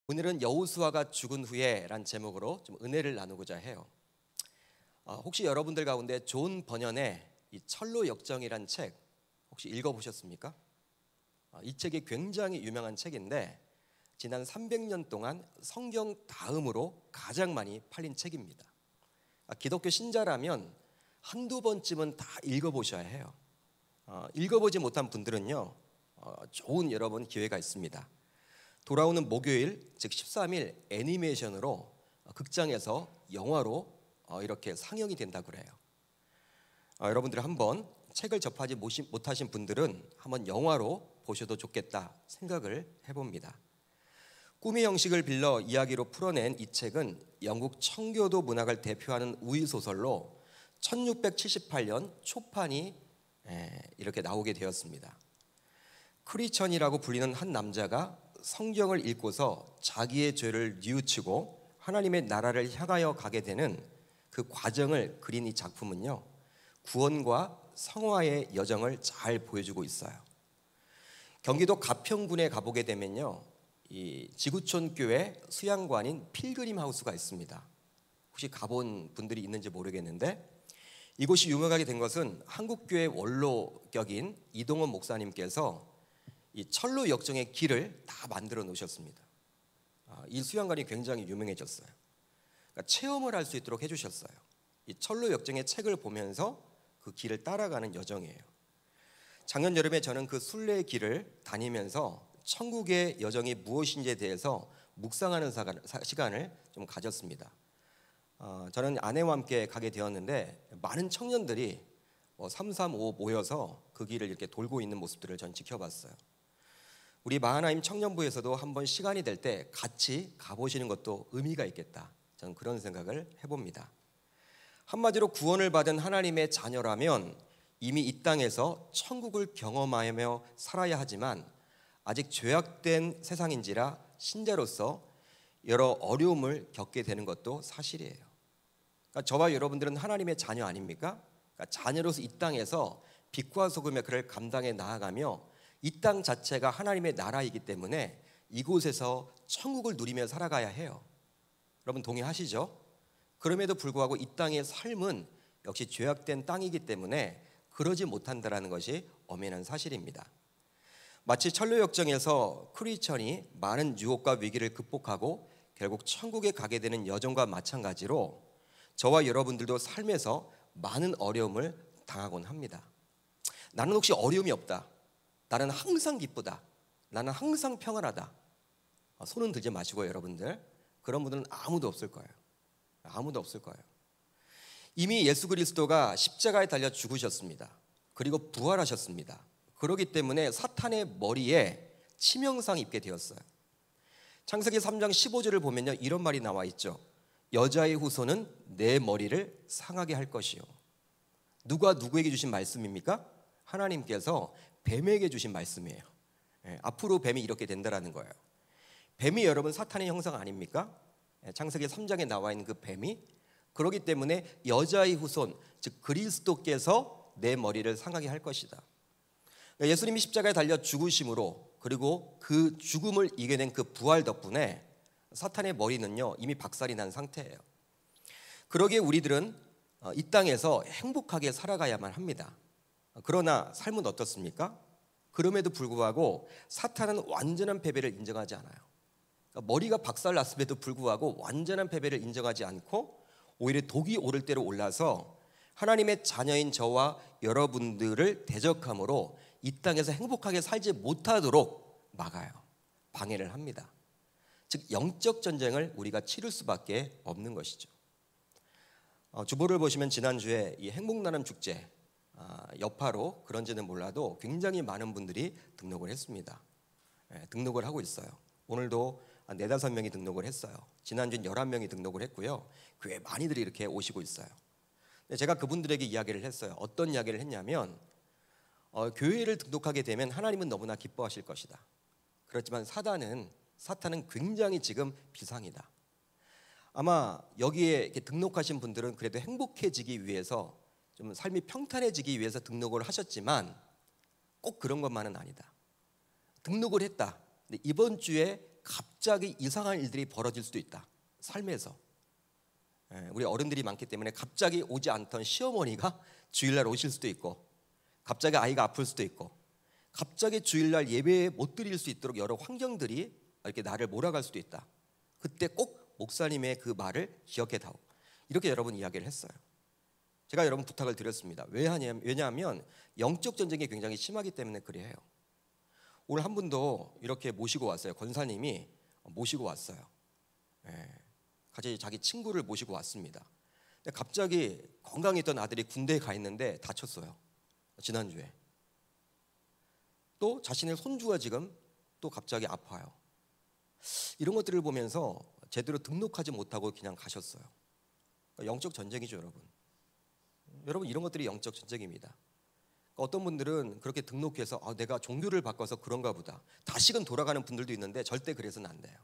오늘은 여호수아가 죽은 후에란 제목으로 좀 은혜를 나누고자 해요. 혹시 여러분들 가운데 존 버년의 이 철로 역정이란 책 혹시 읽어보셨습니까? 이 책이 굉장히 유명한 책인데 지난 300년 동안 성경 다음으로 가장 많이 팔린 책입니다. 기독교 신자라면 한두 번쯤은 다 읽어보셔야 해요. 읽어보지 못한 분들은요, 좋은 여러분 기회가 있습니다. 돌아오는 목요일, 즉 13일 애니메이션으로 극장에서 영화로 이렇게 상영이 된다고 그래요. 여러분들이 한번 책을 접하지 못하신 분들은 한번 영화로 보셔도 좋겠다 생각을 해봅니다. 꿈의 형식을 빌려 이야기로 풀어낸 이 책은 영국 청교도 문학을 대표하는 우위소설로 1678년 초판이 이렇게 나오게 되었습니다. 크리천이라고 불리는 한 남자가 성경을 읽고서 자기의 죄를 뉘우치고 하나님의 나라를 향하여 가게 되는 그 과정을 그린 이 작품은요, 구원과 성화의 여정을 잘 보여주고 있어요. 경기도 가평군에 가보게 되면요, 이 지구촌 교회 수양관인 필그림 하우스가 있습니다. 혹시 가본 분들이 있는지 모르겠는데 이곳이 유명하게 된 것은 한국교회 원로격인 이동원 목사님께서 이 철로 역정의 길을 다 만들어 놓으셨습니다. 이 수양관이 굉장히 유명해졌어요. 그러니까 체험을 할 수 있도록 해주셨어요. 이 철로 역정의 책을 보면서 그 길을 따라가는 여정이에요. 작년 여름에 저는 그 순례의 길을 다니면서 천국의 여정이 무엇인지에 대해서 묵상하는 시간을 좀 가졌습니다. 저는 아내와 함께 가게 되었는데 많은 청년들이 335 모여서 그 길을 이렇게 돌고 있는 모습들을 전 지켜봤어요. 우리 마하나임 청년부에서도 한번 시간이 될 때 같이 가보시는 것도 의미가 있겠다, 저는 그런 생각을 해봅니다. 한마디로 구원을 받은 하나님의 자녀라면 이미 이 땅에서 천국을 경험하며 살아야 하지만 아직 죄악된 세상인지라 신자로서 여러 어려움을 겪게 되는 것도 사실이에요. 그러니까 저와 여러분들은 하나님의 자녀 아닙니까? 그러니까 자녀로서 이 땅에서 빛과 소금의 그를 감당해 나아가며 이 땅 자체가 하나님의 나라이기 때문에 이곳에서 천국을 누리며 살아가야 해요. 여러분 동의하시죠? 그럼에도 불구하고 이 땅의 삶은 역시 죄악된 땅이기 때문에 그러지 못한다는 것이 엄연한 사실입니다. 마치 철로 역정에서 크리스천이 많은 유혹과 위기를 극복하고 결국 천국에 가게 되는 여정과 마찬가지로 저와 여러분들도 삶에서 많은 어려움을 당하곤 합니다. 나는 혹시 어려움이 없다, 나는 항상 기쁘다, 나는 항상 평안하다, 손은 들지 마시고요. 여러분들, 그런 분들은 아무도 없을 거예요. 아무도 없을 거예요. 이미 예수 그리스도가 십자가에 달려 죽으셨습니다. 그리고 부활하셨습니다. 그렇기 때문에 사탄의 머리에 치명상이 입게 되었어요. 창세기 3장 15절을 보면요, 이런 말이 나와 있죠. 여자의 후손은 내 머리를 상하게 할 것이요. 누가 누구에게 주신 말씀입니까? 하나님께서 뱀에게 주신 말씀이에요. 앞으로 뱀이 이렇게 된다라는 거예요. 뱀이 여러분 사탄의 형상 아닙니까? 창세기 3장에 나와 있는 그 뱀이. 그렇기 때문에 여자의 후손, 즉 그리스도께서 내 머리를 상하게 할 것이다. 예수님이 십자가에 달려 죽으심으로, 그리고 그 죽음을 이겨낸 그 부활 덕분에 사탄의 머리는요 이미 박살이 난 상태예요. 그러기에 우리들은 이 땅에서 행복하게 살아가야만 합니다. 그러나 삶은 어떻습니까? 그럼에도 불구하고 사탄은 완전한 패배를 인정하지 않아요. 그러니까 머리가 박살났음에도 불구하고 완전한 패배를 인정하지 않고 오히려 독이 오를 대로 올라서 하나님의 자녀인 저와 여러분들을 대적함으로 이 땅에서 행복하게 살지 못하도록 막아요. 방해를 합니다. 즉 영적 전쟁을 우리가 치를 수밖에 없는 것이죠. 주보를 보시면 지난주에 이 행복나눔 축제 여파로 그런지는 몰라도 굉장히 많은 분들이 등록을 했습니다. 등록을 하고 있어요. 오늘도 4-5명이 등록을 했어요. 지난주엔 11명이 등록을 했고요. 꽤 많이들이 이렇게 오시고 있어요. 제가 그분들에게 이야기를 했어요. 어떤 이야기를 했냐면 교회를 등록하게 되면 하나님은 너무나 기뻐하실 것이다. 그렇지만 사탄은 굉장히 지금 비상이다. 아마 여기에 이렇게 등록하신 분들은 그래도 행복해지기 위해서, 좀 삶이 평탄해지기 위해서 등록을 하셨지만 꼭 그런 것만은 아니다. 등록을 했다. 근데 이번 주에 갑자기 이상한 일들이 벌어질 수도 있다. 삶에서. 우리 어른들이 많기 때문에 갑자기 오지 않던 시어머니가 주일날 오실 수도 있고, 갑자기 아이가 아플 수도 있고, 갑자기 주일날 예배에 못 드릴 수 있도록 여러 환경들이 이렇게 나를 몰아갈 수도 있다. 그때 꼭 목사님의 그 말을 기억해다오. 이렇게 여러분 이야기를 했어요. 제가 여러분 부탁을 드렸습니다. 왜냐하면 영적 전쟁이 굉장히 심하기 때문에 그래요. 오늘 한 분도 이렇게 모시고 왔어요. 권사님이 모시고 왔어요. 같이 자기 친구를 모시고 왔습니다. 근데 갑자기 건강했던 아들이 군대에 가 있는데 다쳤어요. 지난주에. 또 자신의 손주가 지금 또 갑자기 아파요. 이런 것들을 보면서 제대로 등록하지 못하고 그냥 가셨어요. 영적 전쟁이죠, 여러분. 여러분, 이런 것들이 영적 전쟁입니다. 어떤 분들은 그렇게 등록해서 내가 종교를 바꿔서 그런가 보다, 다시금 돌아가는 분들도 있는데 절대 그래서는 안 돼요.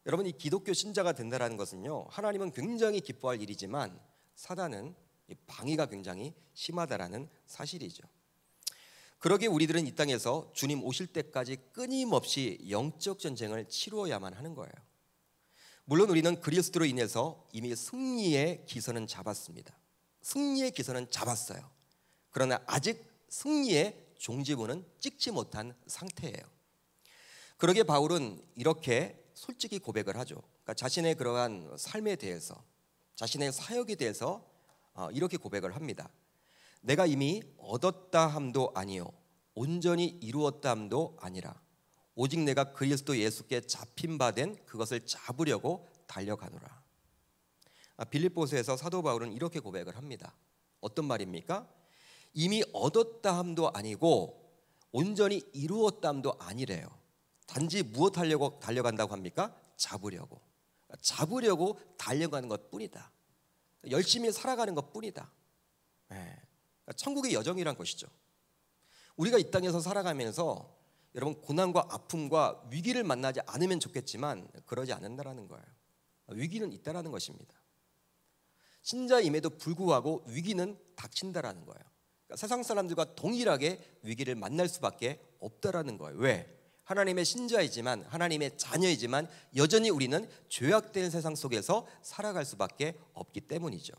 여러분, 이 기독교 신자가 된다는 것은요, 하나님은 굉장히 기뻐할 일이지만 사단은 방해가 굉장히 심하다라는 사실이죠. 그러기에 우리들은 이 땅에서 주님 오실 때까지 끊임없이 영적 전쟁을 치루어야만 하는 거예요. 물론 우리는 그리스도로 인해서 이미 승리의 기선은 잡았습니다. 승리의 기선은 잡았어요. 그러나 아직 승리의 종지부는 찍지 못한 상태예요. 그러기에 바울은 이렇게 솔직히 고백을 하죠. 그러니까 자신의 그러한 삶에 대해서, 자신의 사역에 대해서 이렇게 고백을 합니다. 내가 이미 얻었다 함도 아니요 온전히 이루었다 함도 아니라 오직 내가 그리스도 예수께 잡힌 바 된 그것을 잡으려고 달려가노라. 빌립보서에서 사도 바울은 이렇게 고백을 합니다. 어떤 말입니까? 이미 얻었다 함도 아니고 온전히 이루었다 함도 아니래요. 단지 무엇 하려고 달려간다고 합니까? 잡으려고 달려가는 것뿐이다. 열심히 살아가는 것뿐이다. 천국의 여정이란 것이죠. 우리가 이 땅에서 살아가면서 여러분, 고난과 아픔과 위기를 만나지 않으면 좋겠지만 그러지 않는다라는 거예요. 위기는 있다라는 것입니다. 신자임에도 불구하고 위기는 닥친다라는 거예요. 그러니까 세상 사람들과 동일하게 위기를 만날 수밖에 없다라는 거예요. 왜? 하나님의 신자이지만, 하나님의 자녀이지만 여전히 우리는 죄악된 세상 속에서 살아갈 수밖에 없기 때문이죠.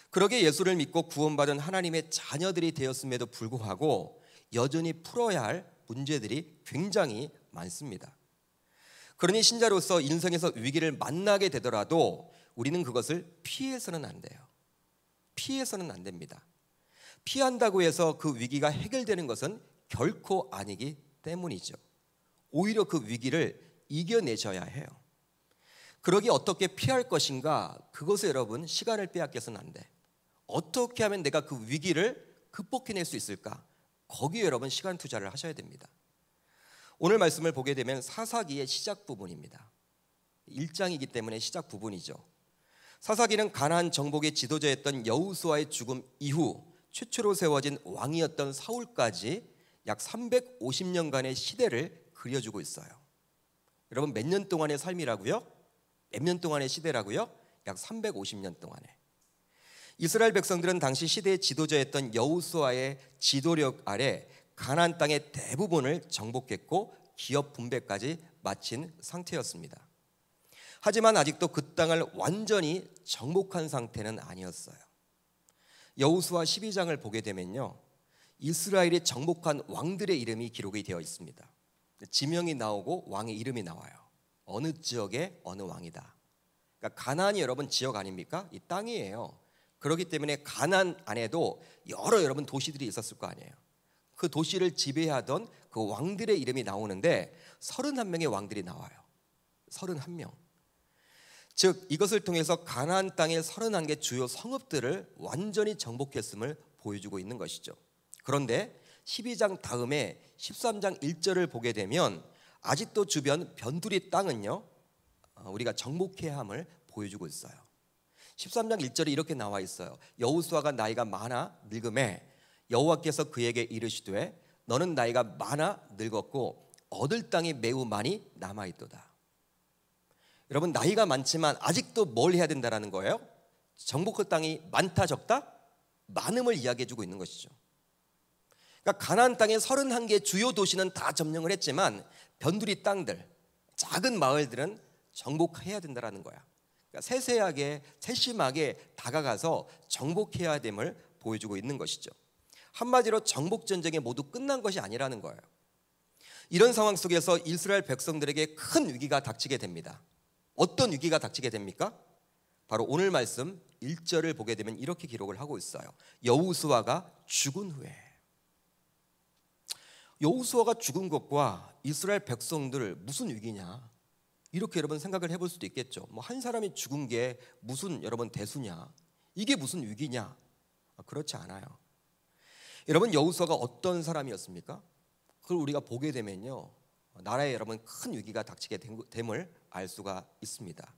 그러기에 예수를 믿고 구원받은 하나님의 자녀들이 되었음에도 불구하고 여전히 풀어야 할 문제들이 굉장히 많습니다. 그러니 신자로서 인생에서 위기를 만나게 되더라도 우리는 그것을 피해서는 안 돼요. 피해서는 안 됩니다. 피한다고 해서 그 위기가 해결되는 것은 결코 아니기 때문이죠. 오히려 그 위기를 이겨내셔야 해요. 그러기 어떻게 피할 것인가, 그것에 여러분 시간을 빼앗겨서는 안 돼. 어떻게 하면 내가 그 위기를 극복해낼 수 있을까? 거기에 여러분 시간 투자를 하셔야 됩니다. 오늘 말씀을 보게 되면 사사기의 시작 부분입니다. 1장이기 때문에 시작 부분이죠. 사사기는 가나안 정복의 지도자였던 여호수아의 죽음 이후 최초로 세워진 왕이었던 사울까지 약 350년간의 시대를 그려주고 있어요. 여러분, 몇 년 동안의 삶이라고요? 몇 년 동안의 시대라고요? 약 350년 동안에. 이스라엘 백성들은 당시 시대의 지도자였던 여호수아의 지도력 아래 가나안 땅의 대부분을 정복했고 기업 분배까지 마친 상태였습니다. 하지만 아직도 그 땅을 완전히 정복한 상태는 아니었어요. 여호수아 12장을 보게 되면요, 이스라엘이 정복한 왕들의 이름이 기록이 되어 있습니다. 지명이 나오고 왕의 이름이 나와요. 어느 지역의 어느 왕이다. 그러니까 가나안이 여러분 지역 아닙니까? 이 땅이에요. 그렇기 때문에 가나안 안에도 여러 여러분 도시들이 있었을 거 아니에요. 그 도시를 지배하던 그 왕들의 이름이 나오는데 31명의 왕들이 나와요. 31명. 즉 이것을 통해서 가나안 땅의 31개 주요 성읍들을 완전히 정복했음을 보여주고 있는 것이죠. 그런데 12장 다음에 13장 1절을 보게 되면 아직도 주변 변두리 땅은요, 우리가 정복해야 함을 보여주고 있어요. 13장 1절에 이렇게 나와 있어요. 여호수아가 나이가 많아 늙음에 여호와께서 그에게 이르시되 너는 나이가 많아 늙었고 얻을 땅이 매우 많이 남아있도다. 여러분, 나이가 많지만 아직도 뭘 해야 된다라는 거예요? 정복할 땅이 많다 적다? 많음을 이야기해주고 있는 것이죠. 그러니까 가나안 땅의 31개 주요 도시는 다 점령을 했지만 변두리 땅들, 작은 마을들은 정복해야 된다라는 거야. 그러니까 세세하게 세심하게 다가가서 정복해야 됨을 보여주고 있는 것이죠. 한마디로 정복 전쟁이 모두 끝난 것이 아니라는 거예요. 이런 상황 속에서 이스라엘 백성들에게 큰 위기가 닥치게 됩니다. 어떤 위기가 닥치게 됩니까? 바로 오늘 말씀 1절을 보게 되면 이렇게 기록을 하고 있어요. 여호수아가 죽은 후에. 여호수아가 죽은 것과 이스라엘 백성들 무슨 위기냐? 이렇게 여러분 생각을 해볼 수도 있겠죠. 뭐 한 사람이 죽은 게 무슨 여러분 대수냐? 이게 무슨 위기냐? 그렇지 않아요. 여러분 여호수아가 어떤 사람이었습니까? 그걸 우리가 보게 되면요, 나라에 여러분 큰 위기가 닥치게 됨을 알 수가 있습니다.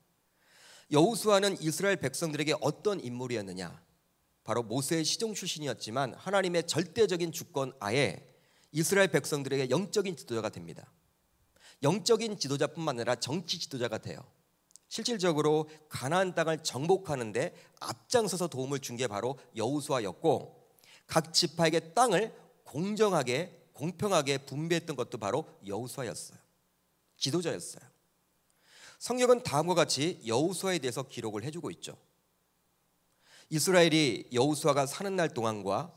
여호수아는 이스라엘 백성들에게 어떤 인물이었느냐? 바로 모세의 시종 출신이었지만 하나님의 절대적인 주권 하에 이스라엘 백성들에게 영적인 지도자가 됩니다. 영적인 지도자뿐만 아니라 정치 지도자가 돼요. 실질적으로 가나안 땅을 정복하는데 앞장서서 도움을 준 게 바로 여호수아였고, 각 지파에게 땅을 공정하게 공평하게 분배했던 것도 바로 여호수아였어요. 지도자였어요. 성경은 다음과 같이 여호수아에 대해서 기록을 해주고 있죠. 이스라엘이 여호수아가 사는 날 동안과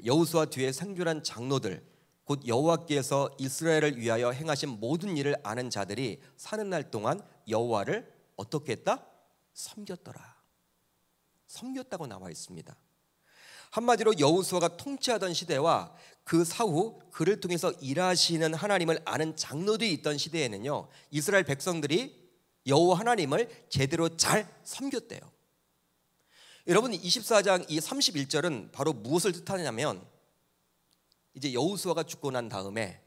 여호수아 뒤에 생존한 장로들, 곧 여호와께서 이스라엘을 위하여 행하신 모든 일을 아는 자들이 사는 날 동안 여호와를 어떻게 했다? 섬겼더라. 섬겼다고 나와 있습니다. 한마디로 여호수아가 통치하던 시대와 그 사후 그를 통해서 일하시는 하나님을 아는 장로들이 있던 시대에는요, 이스라엘 백성들이 여호와 하나님을 제대로 잘 섬겼대요. 여러분 24장 이 31절은 바로 무엇을 뜻하냐면, 이제 여호수아가 죽고 난 다음에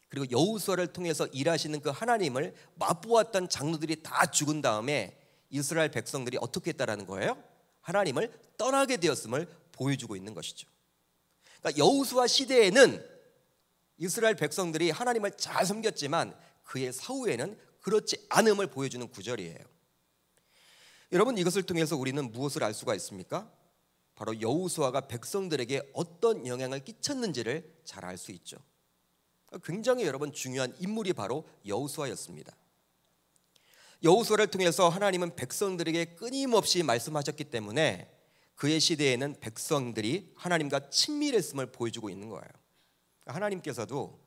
그리고 여호수아를 통해서 일하시는 그 하나님을 맛보았던 장로들이 다 죽은 다음에 이스라엘 백성들이 어떻게 했다라는 거예요? 하나님을 떠나게 되었음을 보여주고 있는 것이죠. 그러니까 여호수아 시대에는 이스라엘 백성들이 하나님을 잘 섬겼지만 그의 사후에는 그렇지 않음을 보여주는 구절이에요. 여러분 이것을 통해서 우리는 무엇을 알 수가 있습니까? 바로 여호수아가 백성들에게 어떤 영향을 끼쳤는지를 잘 알 수 있죠. 굉장히 여러분 중요한 인물이 바로 여호수아였습니다. 여호수아를 통해서 하나님은 백성들에게 끊임없이 말씀하셨기 때문에 그의 시대에는 백성들이 하나님과 친밀했음을 보여주고 있는 거예요. 하나님께서도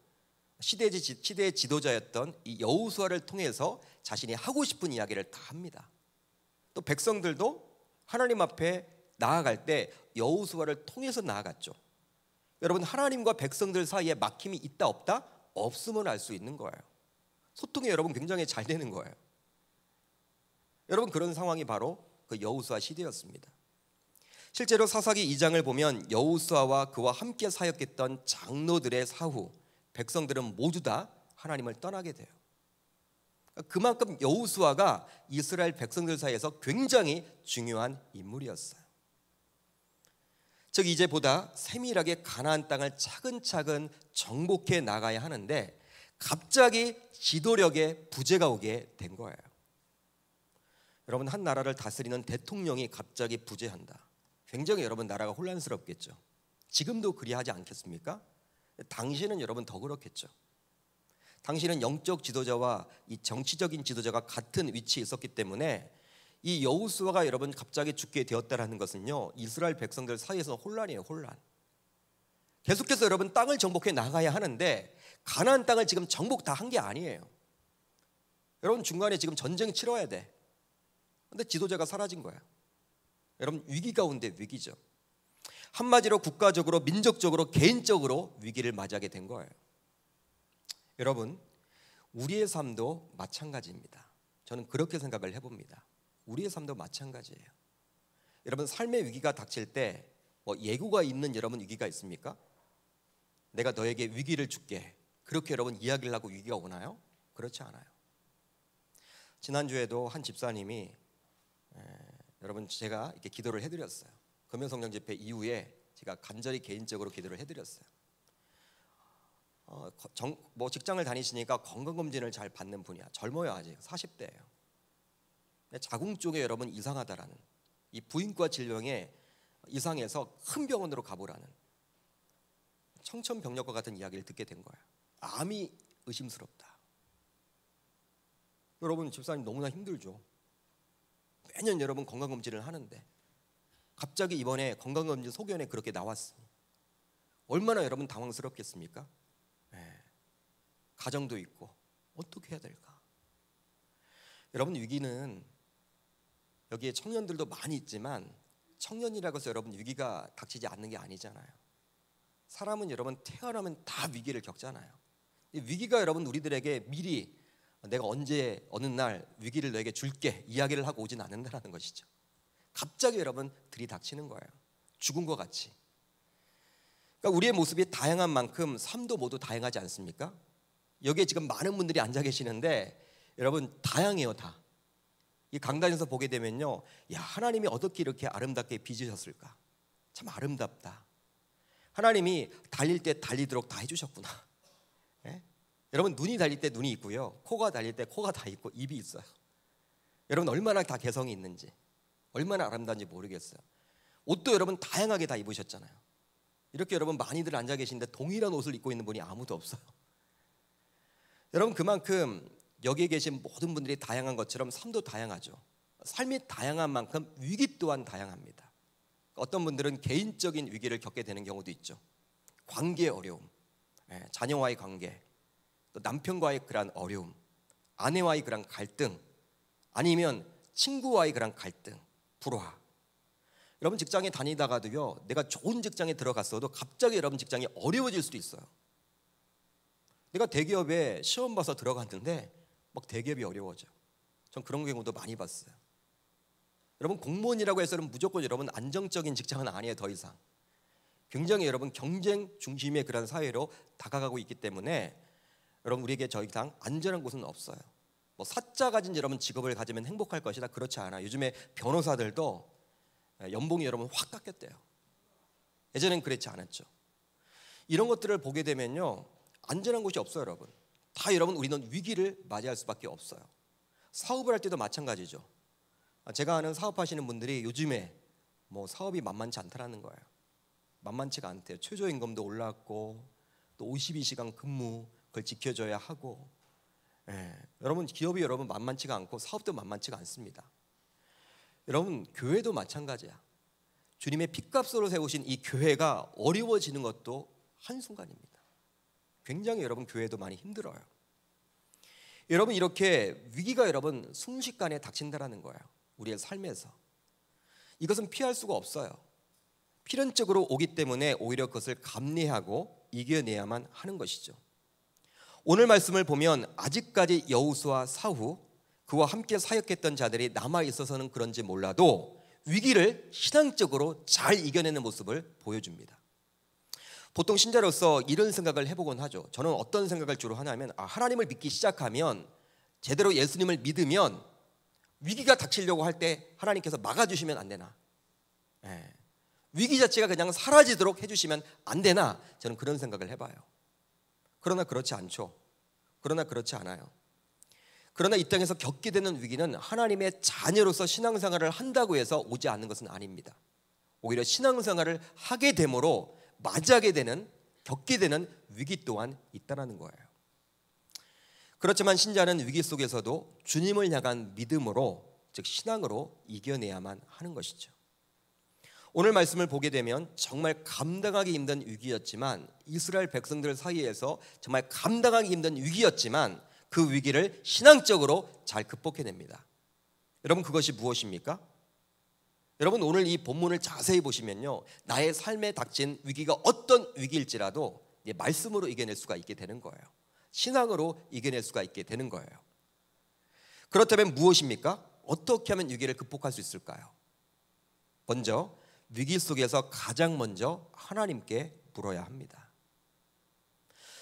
시대의 지도자였던 이 여호수아를 통해서 자신이 하고 싶은 이야기를 다 합니다. 또 백성들도 하나님 앞에 나아갈 때 여호수아를 통해서 나아갔죠. 여러분 하나님과 백성들 사이에 막힘이 있다 없다? 없음을 알 수 있는 거예요. 소통이 여러분 굉장히 잘 되는 거예요. 여러분 그런 상황이 바로 그 여호수아 시대였습니다. 실제로 사사기 2장을 보면 여호수아와 그와 함께 사역했던 장로들의 사후 백성들은 모두 다 하나님을 떠나게 돼요. 그만큼 여호수아가 이스라엘 백성들 사이에서 굉장히 중요한 인물이었어요. 즉 이제 보다 세밀하게 가나안 땅을 차근차근 정복해 나가야 하는데 갑자기 지도력에 부재가 오게 된 거예요. 여러분 한 나라를 다스리는 대통령이 갑자기 부재한다. 굉장히 여러분 나라가 혼란스럽겠죠. 지금도 그리하지 않겠습니까? 당시는 여러분 더 그렇겠죠. 당시는 영적 지도자와 이 정치적인 지도자가 같은 위치에 있었기 때문에 이 여호수아가 여러분 갑자기 죽게 되었다라는 것은요, 이스라엘 백성들 사이에서 혼란이에요. 혼란. 계속해서 여러분 땅을 정복해 나가야 하는데 가나안 땅을 지금 정복 다 한 게 아니에요. 여러분 중간에 지금 전쟁 치러야 돼. 근데 지도자가 사라진 거야. 여러분 위기 가운데 위기죠. 한마디로 국가적으로 민족적으로 개인적으로 위기를 맞이하게 된 거예요. 여러분 우리의 삶도 마찬가지입니다. 저는 그렇게 생각을 해봅니다. 우리의 삶도 마찬가지예요. 여러분 삶의 위기가 닥칠 때 뭐 예고가 있는 여러분 위기가 있습니까? 내가 너에게 위기를 줄게, 그렇게 여러분 이야기를 하고 위기가 오나요? 그렇지 않아요. 지난주에도 한 집사님이 여러분 제가 이렇게 기도를 해드렸어요. 금연성령 집회 이후에 제가 간절히 개인적으로 기도를 해드렸어요. 뭐 직장을 다니시니까 건강검진을 잘 받는 분이야. 젊어요. 아직 40대예요. 자궁 쪽에 여러분 이상하다라는, 이 부인과 질병에 이상해서 큰 병원으로 가보라는 청천벽력과 같은 이야기를 듣게 된 거예요. 암이 의심스럽다. 여러분 집사님 너무나 힘들죠. 매년 여러분 건강검진을 하는데 갑자기 이번에 건강검진 소견에 그렇게 나왔으니 얼마나 여러분 당황스럽겠습니까? 가정도 있고 어떻게 해야 될까? 여러분 위기는 여기에 청년들도 많이 있지만 청년이라고 해서 여러분 위기가 닥치지 않는 게 아니잖아요. 사람은 여러분 태어나면 다 위기를 겪잖아요. 위기가 여러분 우리들에게 미리 내가 언제 어느 날 위기를 너에게 줄게 이야기를 하고 오진 않는다는 것이죠. 갑자기 여러분 들이닥치는 거예요. 죽은 것 같이. 그러니까 우리의 모습이 다양한 만큼 삶도 모두 다양하지 않습니까? 여기에 지금 많은 분들이 앉아 계시는데 여러분 다양해요. 다. 이 강단에서 보게 되면요, 야, 하나님이 어떻게 이렇게 아름답게 빚으셨을까? 참 아름답다. 하나님이 달릴 때 달리도록 다 해주셨구나. 예? 여러분 눈이 달릴 때 눈이 있고요, 코가 달릴 때 코가 다 있고 입이 있어요. 여러분 얼마나 다 개성이 있는지, 얼마나 아름다운지 모르겠어요. 옷도 여러분 다양하게 다 입으셨잖아요. 이렇게 여러분 많이들 앉아 계신데 동일한 옷을 입고 있는 분이 아무도 없어요. 여러분 그만큼 여기에 계신 모든 분들이 다양한 것처럼 삶도 다양하죠. 삶이 다양한 만큼 위기 또한 다양합니다. 어떤 분들은 개인적인 위기를 겪게 되는 경우도 있죠. 관계의 어려움, 자녀와의 관계, 또 남편과의 그러한 어려움, 아내와의 그러한 갈등, 아니면 친구와의 그러한 갈등, 불화. 여러분 직장에 다니다가도요, 내가 좋은 직장에 들어갔어도 갑자기 여러분 직장이 어려워질 수도 있어요. 내가 대기업에 시험 봐서 들어갔는데 막 대기업이 어려워져. 전 그런 경우도 많이 봤어요. 여러분 공무원이라고 해서는 무조건 여러분 안정적인 직장은 아니에요. 더 이상 굉장히 여러분 경쟁 중심의 그런 사회로 다가가고 있기 때문에 여러분 우리에게 더 이상 안전한 곳은 없어요. 뭐 사자 가진 여러분 직업을 가지면 행복할 것이다, 그렇지 않아요. 요즘에 변호사들도 연봉이 여러분 확 깎였대요. 예전엔 그렇지 않았죠. 이런 것들을 보게 되면요, 안전한 곳이 없어요. 여러분 다 여러분 우리는 위기를 맞이할 수밖에 없어요. 사업을 할 때도 마찬가지죠. 제가 아는 사업하시는 분들이 요즘에 뭐 사업이 만만치 않다라는 거예요. 만만치가 않대요. 최저임금도 올랐고 또 52시간 근무 그걸 지켜줘야 하고, 여러분 기업이 여러분 만만치가 않고 사업도 만만치가 않습니다. 여러분 교회도 마찬가지야. 주님의 핏값으로 세우신 이 교회가 어려워지는 것도 한순간입니다. 굉장히 여러분 교회도 많이 힘들어요. 여러분 이렇게 위기가 여러분 순식간에 닥친다라는 거예요. 우리의 삶에서 이것은 피할 수가 없어요. 필연적으로 오기 때문에 오히려 그것을 감내하고 이겨내야만 하는 것이죠. 오늘 말씀을 보면 아직까지 여호수아 사후 그와 함께 사역했던 자들이 남아 있어서는 그런지 몰라도 위기를 신앙적으로 잘 이겨내는 모습을 보여줍니다. 보통 신자로서 이런 생각을 해보곤 하죠. 저는 어떤 생각을 주로 하냐면, 하나님을 믿기 시작하면, 제대로 예수님을 믿으면 위기가 닥치려고 할 때 하나님께서 막아주시면 안 되나, 위기 자체가 그냥 사라지도록 해주시면 안 되나, 저는 그런 생각을 해봐요. 그러나 그렇지 않죠. 그러나 그렇지 않아요. 그러나 이 땅에서 겪게 되는 위기는 하나님의 자녀로서 신앙생활을 한다고 해서 오지 않는 것은 아닙니다. 오히려 신앙생활을 하게 되므로 맞이하게 되는, 겪게 되는 위기 또한 있다는 거예요. 그렇지만 신자는 위기 속에서도 주님을 향한 믿음으로, 즉 신앙으로 이겨내야만 하는 것이죠. 오늘 말씀을 보게 되면 정말 감당하기 힘든 위기였지만, 이스라엘 백성들 사이에서 정말 감당하기 힘든 위기였지만 그 위기를 신앙적으로 잘 극복해냅니다. 여러분 그것이 무엇입니까? 여러분 오늘 이 본문을 자세히 보시면요, 나의 삶에 닥친 위기가 어떤 위기일지라도 말씀으로 이겨낼 수가 있게 되는 거예요. 신앙으로 이겨낼 수가 있게 되는 거예요. 그렇다면 무엇입니까? 어떻게 하면 위기를 극복할 수 있을까요? 먼저 위기 속에서 가장 먼저 하나님께 물어야 합니다.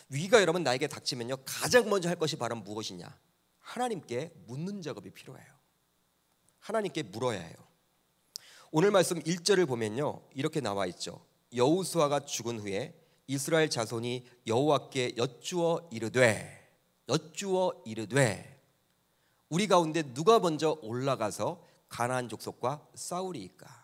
위기가 여러분 나에게 닥치면요, 가장 먼저 할 것이 바로 무엇이냐? 하나님께 묻는 작업이 필요해요. 하나님께 물어야 해요. 오늘 말씀 1절을 보면요, 이렇게 나와 있죠. 여호수아가 죽은 후에 이스라엘 자손이 여호와께 여쭈어 이르되 우리 가운데 누가 먼저 올라가서 가나안 족속과 싸우리이까?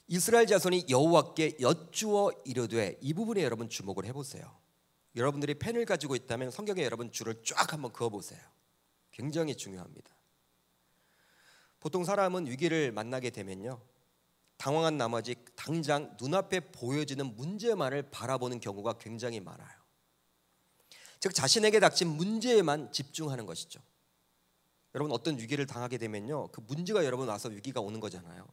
이스라엘 자손이 여호와께 여쭈어 이르되, 이 부분에 여러분 주목을 해보세요. 여러분들이 펜을 가지고 있다면 성경에 여러분 줄을 쫙 한번 그어보세요. 굉장히 중요합니다. 보통 사람은 위기를 만나게 되면요, 당황한 나머지 당장 눈앞에 보여지는 문제만을 바라보는 경우가 굉장히 많아요. 즉 자신에게 닥친 문제에만 집중하는 것이죠. 여러분 어떤 위기를 당하게 되면요, 그 문제가 여러분 와서 위기가 오는 거잖아요.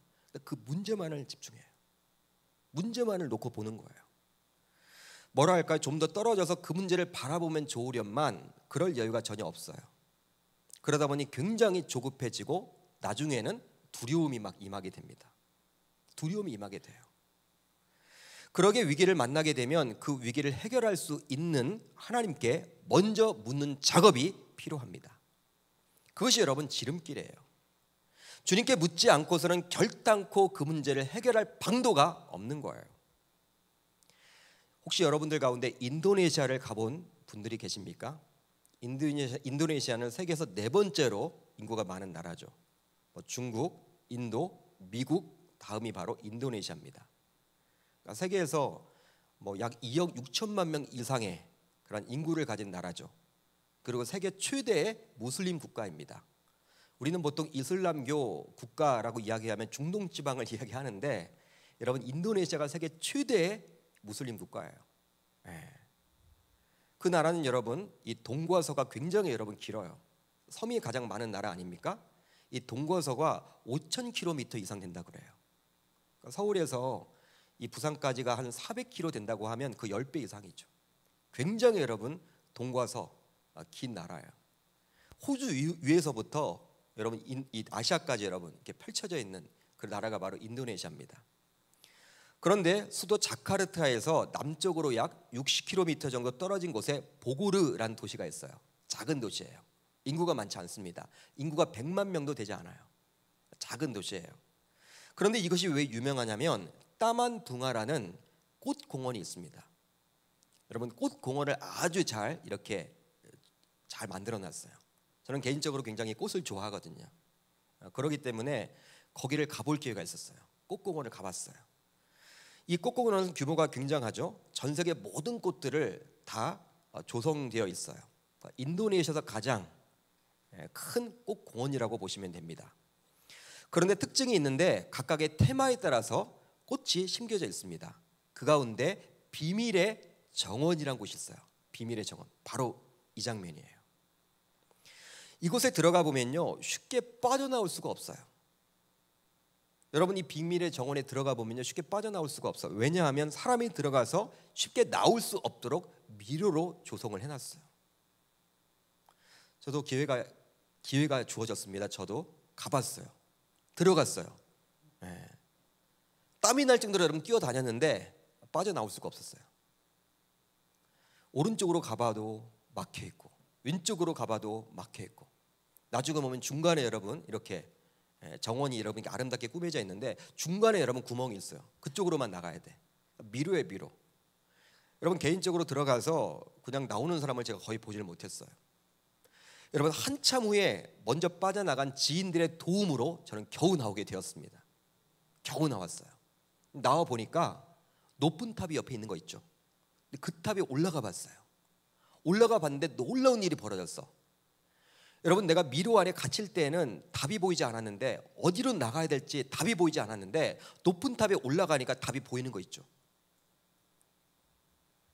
그 문제만을 집중해요. 문제만을 놓고 보는 거예요. 뭐라 할까요? 좀 더 떨어져서 그 문제를 바라보면 좋으련만 그럴 여유가 전혀 없어요. 그러다 보니 굉장히 조급해지고 나중에는 두려움이 막 임하게 됩니다. 두려움이 임하게 돼요. 그러게 위기를 만나게 되면 그 위기를 해결할 수 있는 하나님께 먼저 묻는 작업이 필요합니다. 그것이 여러분 지름길이에요. 주님께 묻지 않고서는 결단코 그 문제를 해결할 방도가 없는 거예요. 혹시 여러분들 가운데 인도네시아를 가본 분들이 계십니까? 인도네시아는 세계에서 4번째로 인구가 많은 나라죠. 중국, 인도, 미국 다음이 바로 인도네시아입니다. 그러니까 세계에서 약 2억 6천만 명 이상의 그런 인구를 가진 나라죠. 그리고 세계 최대의 무슬림 국가입니다. 우리는 보통 이슬람교 국가라고 이야기하면 중동 지방을 이야기하는데 여러분 인도네시아가 세계 최대의 무슬림 국가예요. 그 나라는 여러분 이 동과서가 굉장히 여러분 길어요. 섬이 가장 많은 나라 아닙니까? 이 동과서가 5,000km 이상 된다 그래요. 그러니까 서울에서 이 부산까지가 한 400km 된다고 하면 그 10배 이상이죠. 굉장히 여러분 동과서 긴 나라예요. 호주 위에서부터 여러분 이 아시아까지 여러분 이렇게 펼쳐져 있는 그 나라가 바로 인도네시아입니다. 그런데 수도 자카르타에서 남쪽으로 약 60km 정도 떨어진 곳에 보고르라는 도시가 있어요. 작은 도시예요. 인구가 많지 않습니다. 인구가 100만 명도 되지 않아요. 작은 도시예요. 그런데 이것이 왜 유명하냐면 따만둥아라는 꽃공원이 있습니다. 여러분 꽃공원을 아주 잘 이렇게 잘 만들어놨어요. 저는 개인적으로 굉장히 꽃을 좋아하거든요. 그렇기 때문에 거기를 가볼 기회가 있었어요. 꽃공원을 가봤어요. 이 꽃공원은 규모가 굉장하죠. 전 세계 모든 꽃들을 다 조성되어 있어요. 인도네시아에서 가장 큰 꽃공원이라고 보시면 됩니다. 그런데 특징이 있는데 각각의 테마에 따라서 꽃이 심겨져 있습니다. 그 가운데 비밀의 정원이라는 곳이 있어요. 비밀의 정원, 바로 이 장면이에요. 이곳에 들어가 보면요 쉽게 빠져나올 수가 없어요. 여러분 이 비밀의 정원에 들어가 보면요 쉽게 빠져나올 수가 없어요. 왜냐하면 사람이 들어가서 쉽게 나올 수 없도록 미로로 조성을 해놨어요. 저도 기회가 주어졌습니다. 저도 가봤어요. 들어갔어요. 땀이 날 정도로 여러분 뛰어다녔는데 빠져나올 수가 없었어요. 오른쪽으로 가봐도 막혀있고 왼쪽으로 가봐도 막혀있고 나중에 보면 중간에 여러분 이렇게 정원이 여러분 아름답게 꾸며져 있는데 중간에 여러분 구멍이 있어요. 그쪽으로만 나가야 돼. 미로에 미로. 여러분 개인적으로 들어가서 그냥 나오는 사람을 제가 거의 보지를 못했어요. 여러분 한참 후에 먼저 빠져나간 지인들의 도움으로 저는 겨우 나오게 되었습니다. 겨우 나왔어요. 나와 보니까 높은 탑이 옆에 있는 거 있죠. 근데 그 탑에 올라가 봤어요. 올라가 봤는데 놀라운 일이 벌어졌어. 여러분 내가 미로 안에 갇힐 때는 답이 보이지 않았는데 어디로 나가야 될지 답이 보이지 않았는데 높은 탑에 올라가니까 답이 보이는 거 있죠.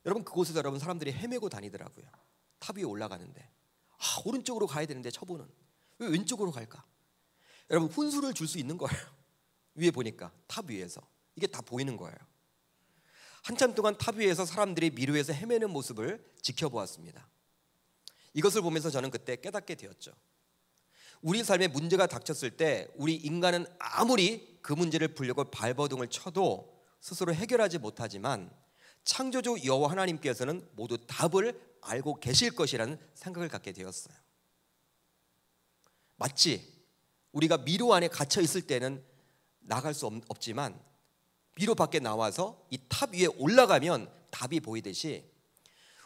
여러분 그곳에서 여러분 사람들이 헤매고 다니더라고요. 탑 위에 올라가는데 오른쪽으로 가야 되는데 저분은 왜 왼쪽으로 갈까? 여러분 훈수를 줄 수 있는 거예요. 위에 보니까 탑 위에서 이게 다 보이는 거예요. 한참 동안 탑 위에서 사람들이 미로에서 헤매는 모습을 지켜보았습니다. 이것을 보면서 저는 그때 깨닫게 되었죠. 우리 삶에 문제가 닥쳤을 때 우리 인간은 아무리 그 문제를 풀려고 발버둥을 쳐도 스스로 해결하지 못하지만 창조주 여호와 하나님께서는 모두 답을 알고 계실 것이라는 생각을 갖게 되었어요. 마치 우리가 미로 안에 갇혀 있을 때는 나갈 수 없지만 미로 밖에 나와서 이 탑 위에 올라가면 답이 보이듯이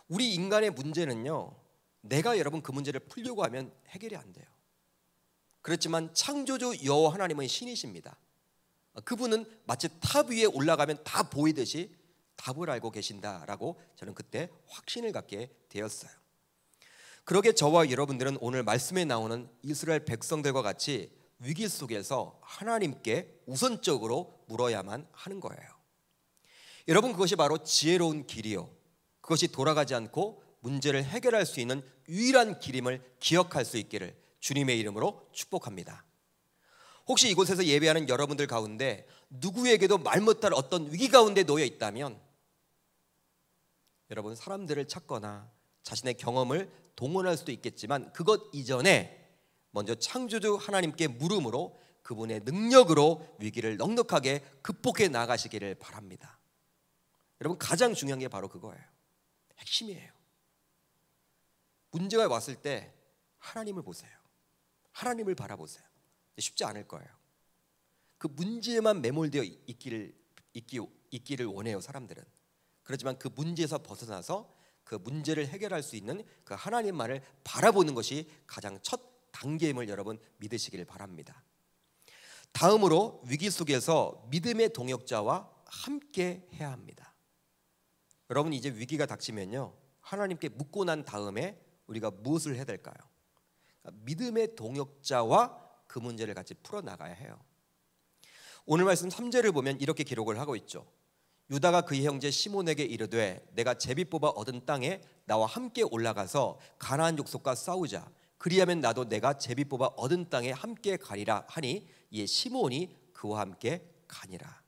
우리 인간의 문제는요 내가 여러분 그 문제를 풀려고 하면 해결이 안 돼요. 그렇지만 창조주 여호와 하나님은 신이십니다. 그분은 마치 탑 위에 올라가면 다 보이듯이 답을 알고 계신다라고 저는 그때 확신을 갖게 되었어요. 그러게 저와 여러분들은 오늘 말씀에 나오는 이스라엘 백성들과 같이 위기 속에서 하나님께 우선적으로 물어야만 하는 거예요. 여러분, 그것이 바로 지혜로운 길이요, 그것이 돌아가지 않고 문제를 해결할 수 있는 유일한 길임을 기억할 수 있기를 주님의 이름으로 축복합니다. 혹시 이곳에서 예배하는 여러분들 가운데 누구에게도 말 못할 어떤 위기 가운데 놓여 있다면, 여러분, 사람들을 찾거나 자신의 경험을 동원할 수도 있겠지만 그것 이전에 먼저 창조주 하나님께 물음으로 그분의 능력으로 위기를 넉넉하게 극복해 나가시기를 바랍니다. 여러분, 가장 중요한 게 바로 그거예요. 핵심이에요. 문제가 왔을 때 하나님을 보세요. 하나님을 바라보세요. 쉽지 않을 거예요. 그 문제에만 매몰되어 있기를 원해요, 사람들은. 그렇지만 그 문제에서 벗어나서 그 문제를 해결할 수 있는 그 하나님만을 바라보는 것이 가장 첫 단계임을 여러분 믿으시길 바랍니다. 다음으로 위기 속에서 믿음의 동역자와 함께 해야 합니다. 여러분, 이제 위기가 닥치면요, 하나님께 묻고 난 다음에 우리가 무엇을 해야 될까요? 믿음의 동역자와 그 문제를 같이 풀어나가야 해요. 오늘 말씀 3절을 보면 이렇게 기록을 하고 있죠. 유다가 그의 형제 시몬에게 이르되 내가 제비 뽑아 얻은 땅에 나와 함께 올라가서 가나안 족속과 싸우자. 그리하면 나도 내가 제비 뽑아 얻은 땅에 함께 가리라 하니 이에 시몬이 그와 함께 가니라.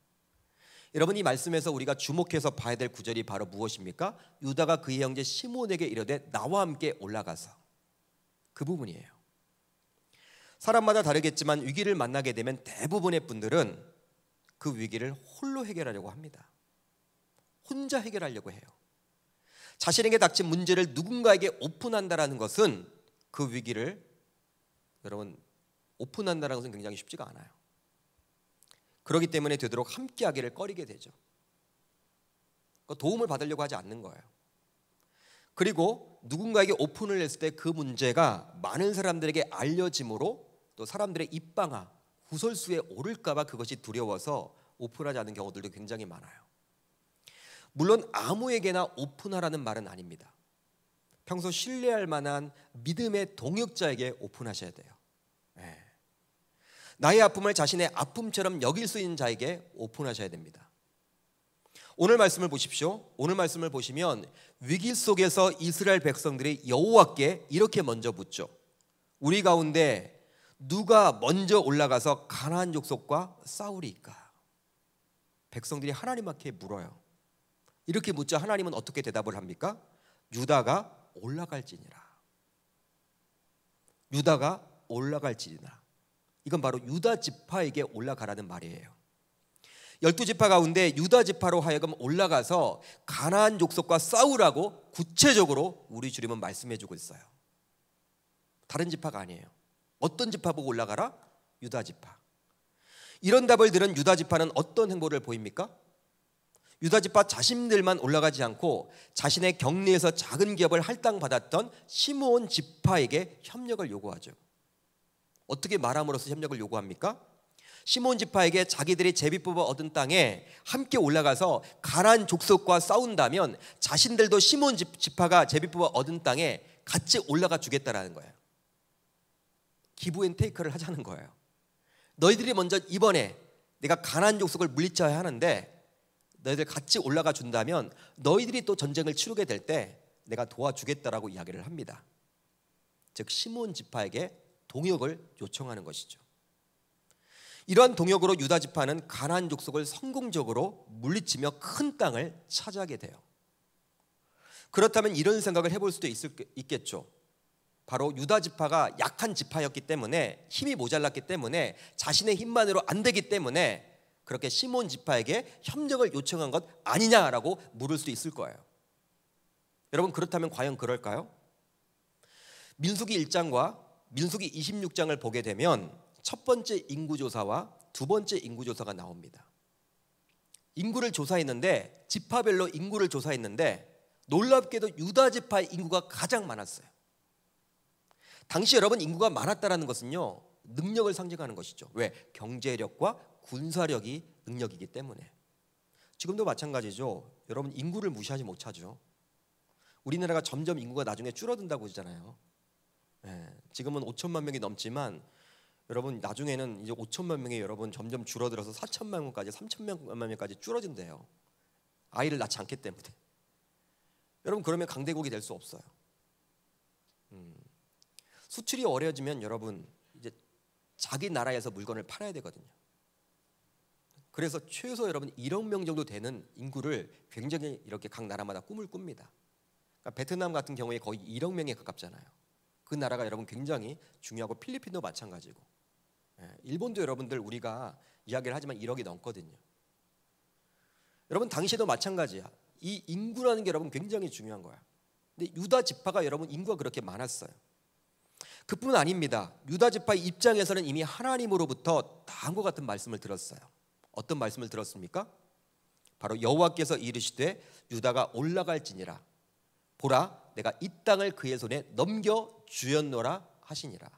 여러분, 이 말씀에서 우리가 주목해서 봐야 될 구절이 바로 무엇입니까? 유다가 그의 형제 시몬에게 이르되 나와 함께 올라가서, 그 부분이에요. 사람마다 다르겠지만 위기를 만나게 되면 대부분의 분들은 그 위기를 홀로 해결하려고 합니다. 혼자 해결하려고 해요. 자신에게 닥친 문제를 누군가에게 오픈한다는 것은, 그 위기를 여러분 오픈한다는 것은 굉장히 쉽지가 않아요. 그렇기 때문에 되도록 함께하기를 꺼리게 되죠. 도움을 받으려고 하지 않는 거예요. 그리고 누군가에게 오픈을 했을 때 그 문제가 많은 사람들에게 알려짐으로 또 사람들의 입방아, 구설수에 오를까 봐 그것이 두려워서 오픈하지 않는 경우들도 굉장히 많아요. 물론 아무에게나 오픈하라는 말은 아닙니다. 평소 신뢰할 만한 믿음의 동역자에게 오픈하셔야 돼요. 나의 아픔을 자신의 아픔처럼 여길 수 있는 자에게 오픈하셔야 됩니다. 오늘 말씀을 보십시오. 오늘 말씀을 보시면 위기 속에서 이스라엘 백성들이 여호와께 이렇게 먼저 묻죠. 우리 가운데 누가 먼저 올라가서 가나안 족속과 싸우리까? 백성들이 하나님께 물어요. 이렇게 묻자 하나님은 어떻게 대답을 합니까? 유다가 올라갈지니라. 유다가 올라갈지니라. 이건 바로 유다 지파에게 올라가라는 말이에요. 12지파 가운데 유다 지파로 하여금 올라가서 가나안 족속과 싸우라고 구체적으로 우리 주님은 말씀해 주고 있어요. 다른 지파가 아니에요. 어떤 지파 보고 올라가라? 유다 지파. 이런 답을 들은 유다 지파는 어떤 행보를 보입니까? 유다 지파 자신들만 올라가지 않고 자신의 격리에서 작은 기업을 할당받았던 시므온 지파에게 협력을 요구하죠. 어떻게 말함으로써 협력을 요구합니까? 시므온 지파에게 자기들이 제비 뽑아 얻은 땅에 함께 올라가서 가나안 족속과 싸운다면 자신들도 시므온 지파가 제비 뽑아 얻은 땅에 같이 올라가 주겠다라는 거예요. 기브앤테이크를 하자는 거예요. 너희들이 먼저 이번에 내가 가나안 족속을 물리쳐야 하는데 너희들 같이 올라가 준다면 너희들이 또 전쟁을 치르게 될 때 내가 도와주겠다라고 이야기를 합니다. 즉 시므온 지파에게 동역을 요청하는 것이죠. 이러한 동역으로 유다 지파는 가나안 족속을 성공적으로 물리치며 큰 땅을 차지하게 돼요. 그렇다면 이런 생각을 해볼 수도 있겠죠. 바로 유다 지파가 약한 지파였기 때문에, 힘이 모자랐기 때문에, 자신의 힘만으로 안 되기 때문에 그렇게 시므온 지파에게 협력을 요청한 것 아니냐라고 물을 수도 있을 거예요. 여러분, 그렇다면 과연 그럴까요? 민수기 1장과 민수기 26장을 보게 되면 첫 번째 인구조사와 두 번째 인구조사가 나옵니다. 인구를 조사했는데, 지파별로 인구를 조사했는데 놀랍게도 유다 지파의 인구가 가장 많았어요. 당시 여러분, 인구가 많았다는 것은요, 능력을 상징하는 것이죠. 왜? 경제력과 군사력이 능력이기 때문에. 지금도 마찬가지죠. 여러분 인구를 무시하지 못하죠. 우리나라가 점점 인구가 나중에 줄어든다고 하잖아요. 지금은 5천만 명이 넘지만 여러분 나중에는 이제 5천만 명이 여러분 점점 줄어들어서 4천만 명까지 3천만 명까지 줄어진대요. 아이를 낳지 않기 때문에. 여러분 그러면 강대국이 될 수 없어요. 수출이 어려워지면 여러분 이제 자기 나라에서 물건을 팔아야 되거든요. 그래서 최소 여러분 1억 명 정도 되는 인구를 굉장히 이렇게 각 나라마다 꿈을 꿉니다. 그러니까 베트남 같은 경우에 거의 1억 명에 가깝잖아요. 그 나라가 여러분 굉장히 중요하고 필리핀도 마찬가지고, 일본도 여러분들 우리가 이야기를 하지만 1억이 넘거든요. 여러분 당시에도 마찬가지야. 이 인구라는 게 여러분 굉장히 중요한 거야. 근데 유다 지파가 여러분 인구가 그렇게 많았어요. 그뿐 아닙니다. 유다 지파의 입장에서는 이미 하나님으로부터 다음과 같은 말씀을 들었어요. 어떤 말씀을 들었습니까? 바로 여호와께서 이르시되 유다가 올라갈지니라. 보라, 내가 이 땅을 그의 손에 넘겨 주었노라 하시니라.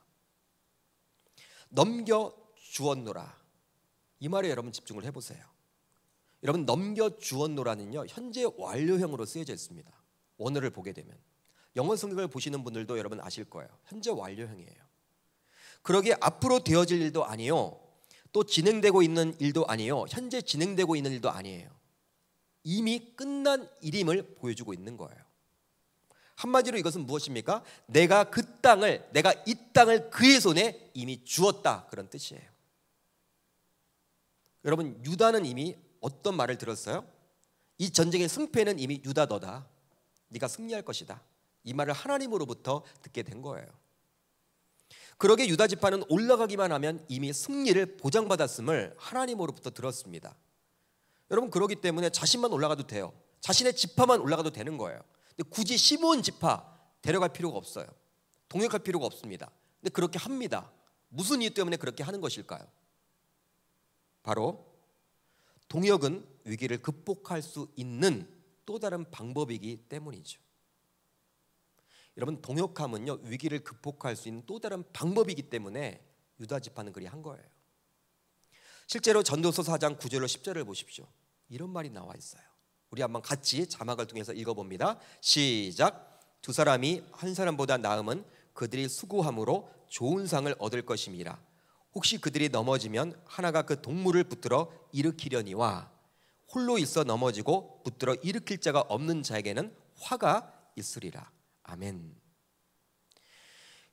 넘겨 주었노라. 이 말에 여러분 집중을 해보세요. 여러분 넘겨 주었노라는요 현재 완료형으로 쓰여져 있습니다. 원어를 보게 되면 영어 성경을 보시는 분들도 여러분 아실 거예요. 현재 완료형이에요. 그러기에 앞으로 되어질 일도 아니요, 또 진행되고 있는 일도 아니에요. 현재 진행되고 있는 일도 아니에요. 이미 끝난 일임을 보여주고 있는 거예요. 한마디로 이것은 무엇입니까? 내가 이 땅을 그의 손에 이미 주었다, 그런 뜻이에요. 여러분 유다는 이미 어떤 말을 들었어요? 이 전쟁의 승패는 이미 유다 너다. 네가 승리할 것이다. 이 말을 하나님으로부터 듣게 된 거예요. 그러게 유다 지파는 올라가기만 하면 이미 승리를 보장받았음을 하나님으로부터 들었습니다. 여러분 그러기 때문에 자신만 올라가도 돼요. 자신의 지파만 올라가도 되는 거예요. 근데 굳이 시므온 지파 데려갈 필요가 없어요. 동역할 필요가 없습니다. 근데 그렇게 합니다. 무슨 이유 때문에 그렇게 하는 것일까요? 바로 동역은 위기를 극복할 수 있는 또 다른 방법이기 때문이죠. 여러분 동역함은요 위기를 극복할 수 있는 또 다른 방법이기 때문에 유다 지파는 그리 한 거예요. 실제로 전도서 4장 9절로 10절을 보십시오. 이런 말이 나와 있어요. 우리 한번 같이 자막을 통해서 읽어봅니다. 시작. 두 사람이 한 사람보다 나음은 그들이 수고함으로 좋은 상을 얻을 것임이라. 혹시 그들이 넘어지면 하나가 그 동물을 붙들어 일으키려니와 홀로 있어 넘어지고 붙들어 일으킬 자가 없는 자에게는 화가 있으리라. 아멘.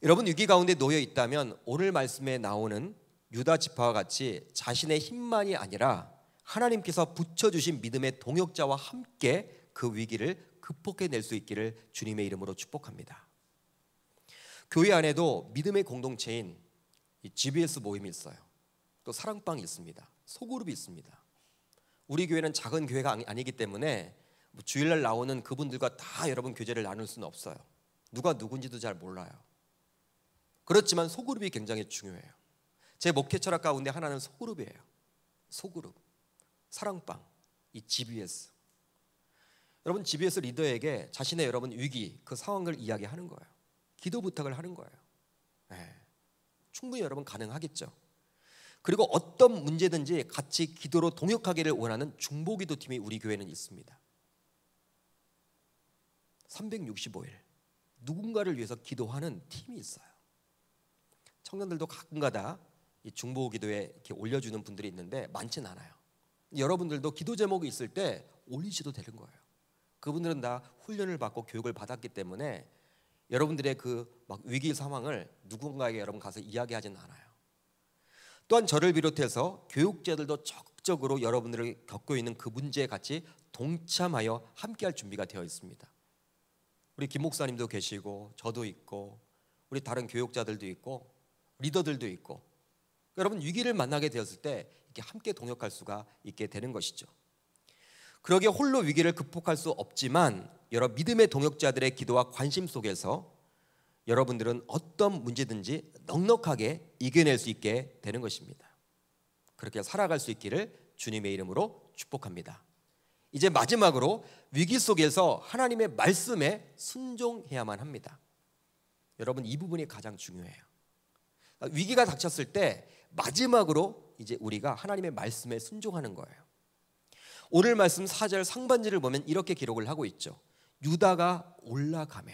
여러분 위기 가운데 놓여 있다면 오늘 말씀에 나오는 유다 지파와 같이 자신의 힘만이 아니라 하나님께서 붙여주신 믿음의 동역자와 함께 그 위기를 극복해낼 수 있기를 주님의 이름으로 축복합니다. 교회 안에도 믿음의 공동체인 GBS 모임이 있어요. 또 사랑방이 있습니다. 소그룹이 있습니다. 우리 교회는 작은 교회가 아니기 때문에 주일날 나오는 그분들과 다 여러분 교제를 나눌 수는 없어요. 누가 누군지도 잘 몰라요. 그렇지만 소그룹이 굉장히 중요해요. 제 목회 철학 가운데 하나는 소그룹이에요. 소그룹, 사랑방, 이 GBS. 여러분 GBS 리더에게 자신의 여러분 위기, 그 상황을 이야기하는 거예요. 기도 부탁을 하는 거예요. 충분히 여러분 가능하겠죠. 그리고 어떤 문제든지 같이 기도로 동역하기를 원하는 중보기도 팀이 우리 교회는 있습니다. 365일 누군가를 위해서 기도하는 팀이 있어요. 청년들도 가끔가다 이 중보기도에 이렇게 올려주는 분들이 있는데 많진 않아요. 여러분들도 기도 제목이 있을 때 올리셔도 되는 거예요. 그분들은 다 훈련을 받고 교육을 받았기 때문에 여러분들의 그 막 위기 상황을 누군가에게 여러분 가서 이야기하진 않아요. 또한 저를 비롯해서 교육자들도 적극적으로 여러분들이 겪고 있는 그 문제에 같이 동참하여 함께할 준비가 되어 있습니다. 우리 김 목사님도 계시고 저도 있고 우리 다른 교육자들도 있고 리더들도 있고, 여러분 위기를 만나게 되었을 때 이렇게 함께 동역할 수가 있게 되는 것이죠. 그러기에 홀로 위기를 극복할 수 없지만 여러 믿음의 동역자들의 기도와 관심 속에서 여러분들은 어떤 문제든지 넉넉하게 이겨낼 수 있게 되는 것입니다. 그렇게 살아갈 수 있기를 주님의 이름으로 축복합니다. 이제 마지막으로 위기 속에서 하나님의 말씀에 순종해야만 합니다. 여러분 이 부분이 가장 중요해요. 위기가 닥쳤을 때 마지막으로 이제 우리가 하나님의 말씀에 순종하는 거예요. 오늘 말씀 4절 상반절을 보면 이렇게 기록을 하고 있죠. 유다가 올라가매.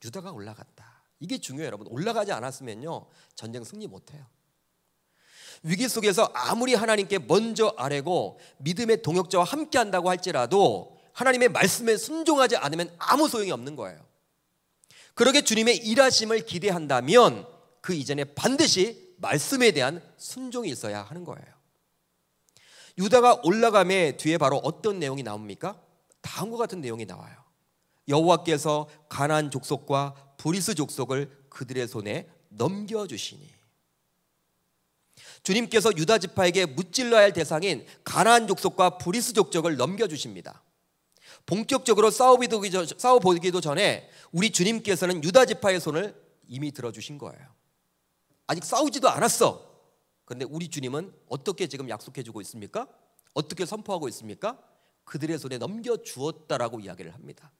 유다가 올라갔다. 이게 중요해요, 여러분. 올라가지 않았으면요, 전쟁 승리 못해요. 위기 속에서 아무리 하나님께 먼저 아뢰고 믿음의 동역자와 함께 한다고 할지라도 하나님의 말씀에 순종하지 않으면 아무 소용이 없는 거예요. 그러게 주님의 일하심을 기대한다면 그 이전에 반드시 말씀에 대한 순종이 있어야 하는 거예요. 유다가 올라감에 뒤에 바로 어떤 내용이 나옵니까? 다음과 같은 내용이 나와요. 여호와께서 가나안 족속과 브리스 족속을 그들의 손에 넘겨주시니. 주님께서 유다 지파에게 무찔러야 할 대상인 가나안 족속과 브리스 족속을 넘겨주십니다. 본격적으로 싸워보기도 전에 우리 주님께서는 유다 지파의 손을 이미 들어주신 거예요. 아직 싸우지도 않았어. 그런데 우리 주님은 어떻게 지금 약속해주고 있습니까? 어떻게 선포하고 있습니까? 그들의 손에 넘겨주었다라고 이야기를 합니다.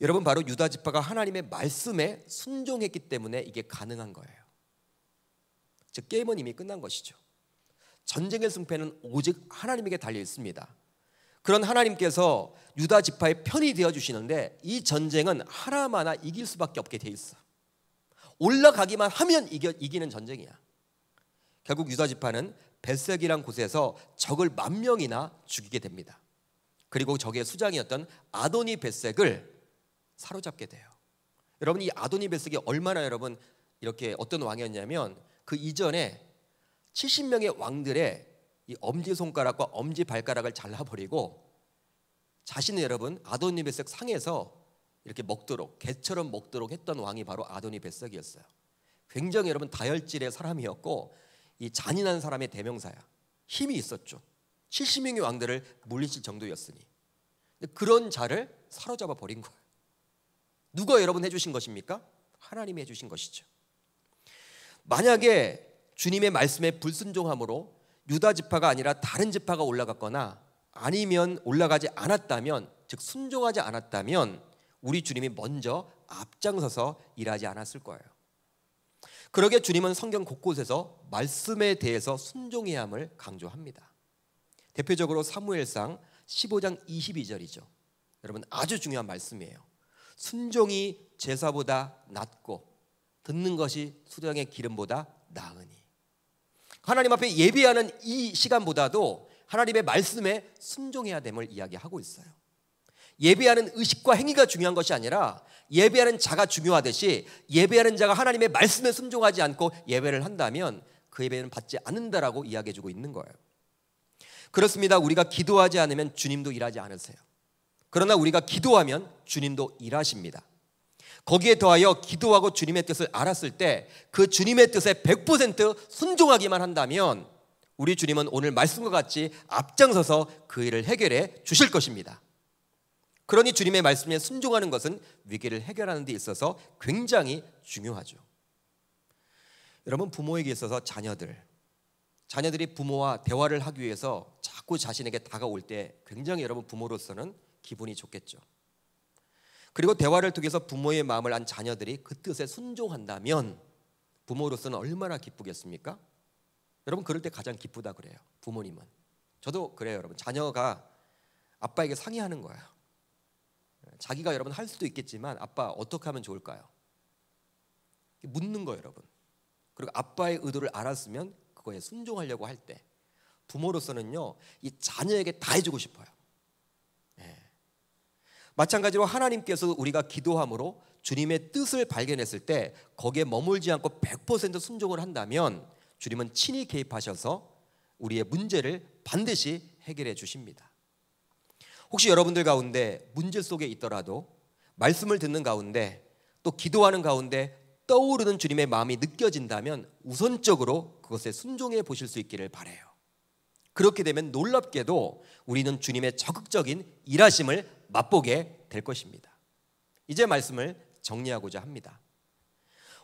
여러분, 바로 유다 지파가 하나님의 말씀에 순종했기 때문에 이게 가능한 거예요. 즉, 게임은 이미 끝난 것이죠. 전쟁의 승패는 오직 하나님에게 달려 있습니다. 그런 하나님께서 유다 지파의 편이 되어주시는데 이 전쟁은 하나마나 이길 수밖에 없게 돼 있어. 올라가기만 하면 이기는 전쟁이야. 결국 유다 지파는 벳색이란 곳에서 적을 10,000명이나 죽이게 됩니다. 그리고 적의 수장이었던 아도니 벳색을 사로잡게 돼요. 여러분, 이 아도니 벳색이 얼마나 여러분 이렇게 어떤 왕이었냐면 그 이전에 70명의 왕들의 이 엄지손가락과 엄지발가락을 잘라버리고 자신의 여러분 아도니 벳색 상에서 이렇게 먹도록, 개처럼 먹도록 했던 왕이 바로 아도니 벳색이었어요. 굉장히 여러분 다혈질의 사람이었고 이 잔인한 사람의 대명사야. 힘이 있었죠. 70명의 왕들을 물리칠 정도였으니. 그런 자를 사로잡아 버린 거예요. 누가 여러분 해주신 것입니까? 하나님이 해주신 것이죠. 만약에 주님의 말씀에 불순종함으로 유다 지파가 아니라 다른 지파가 올라갔거나 아니면 올라가지 않았다면, 즉 순종하지 않았다면 우리 주님이 먼저 앞장서서 일하지 않았을 거예요. 그러게 주님은 성경 곳곳에서 말씀에 대해서 순종해야 함을 강조합니다. 대표적으로 사무엘상 15장 22절이죠. 여러분, 아주 중요한 말씀이에요. 순종이 제사보다 낫고 듣는 것이 수령의 기름보다 나으니. 하나님 앞에 예배하는 이 시간보다도 하나님의 말씀에 순종해야 됨을 이야기하고 있어요. 예배하는 의식과 행위가 중요한 것이 아니라 예배하는 자가 중요하듯이 예배하는 자가 하나님의 말씀에 순종하지 않고 예배를 한다면 그 예배는 받지 않는다라고 이야기해주고 있는 거예요. 그렇습니다. 우리가 기도하지 않으면 주님도 일하지 않으세요. 그러나 우리가 기도하면 주님도 일하십니다. 거기에 더하여 기도하고 주님의 뜻을 알았을 때 그 주님의 뜻에 100% 순종하기만 한다면 우리 주님은 오늘 말씀과 같이 앞장서서 그 일을 해결해 주실 것입니다. 그러니 주님의 말씀에 순종하는 것은 위기를 해결하는 데 있어서 굉장히 중요하죠. 여러분, 부모에게 있어서 자녀들이 부모와 대화를 하기 위해서 자꾸 자신에게 다가올 때 굉장히 여러분 부모로서는 기분이 좋겠죠. 그리고 대화를 통해서 부모의 마음을 안 자녀들이 그 뜻에 순종한다면 부모로서는 얼마나 기쁘겠습니까? 여러분, 그럴 때 가장 기쁘다 그래요. 부모님은. 저도 그래요, 여러분. 자녀가 아빠에게 상의하는 거예요. 자기가 여러분 할 수도 있겠지만 아빠 어떻게 하면 좋을까요? 묻는 거예요, 여러분. 그리고 아빠의 의도를 알았으면 그거에 순종하려고 할 때 부모로서는요, 이 자녀에게 다 해주고 싶어요. 마찬가지로 하나님께서 우리가 기도함으로 주님의 뜻을 발견했을 때 거기에 머물지 않고 100% 순종을 한다면 주님은 친히 개입하셔서 우리의 문제를 반드시 해결해 주십니다. 혹시 여러분들 가운데 문제 속에 있더라도 말씀을 듣는 가운데 또 기도하는 가운데 떠오르는 주님의 마음이 느껴진다면 우선적으로 그것에 순종해 보실 수 있기를 바라요. 그렇게 되면 놀랍게도 우리는 주님의 적극적인 일하심을 맛보게 될 것입니다. 이제 말씀을 정리하고자 합니다.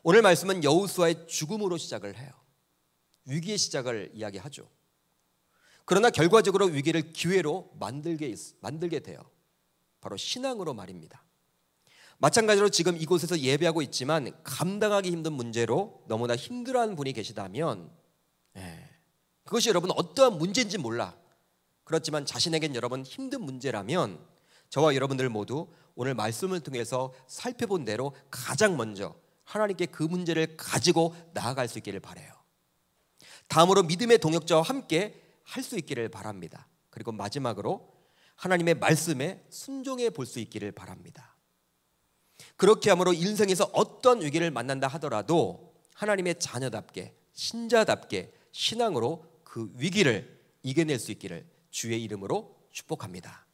오늘 말씀은 여호수아의 죽음으로 시작을 해요. 위기의 시작을 이야기하죠. 그러나 결과적으로 위기를 기회로 만들게 돼요. 바로 신앙으로 말입니다. 마찬가지로 지금 이곳에서 예배하고 있지만 감당하기 힘든 문제로 너무나 힘들어하는 분이 계시다면 그것이 여러분 어떠한 문제인지 몰라. 그렇지만 자신에겐 여러분 힘든 문제라면 저와 여러분들 모두 오늘 말씀을 통해서 살펴본 대로 가장 먼저 하나님께 그 문제를 가지고 나아갈 수 있기를 바라요. 다음으로 믿음의 동역자와 함께 할 수 있기를 바랍니다. 그리고 마지막으로 하나님의 말씀에 순종해 볼 수 있기를 바랍니다. 그렇게 함으로 인생에서 어떤 위기를 만난다 하더라도 하나님의 자녀답게 신자답게 신앙으로 그 위기를 이겨낼 수 있기를 주의 이름으로 축복합니다.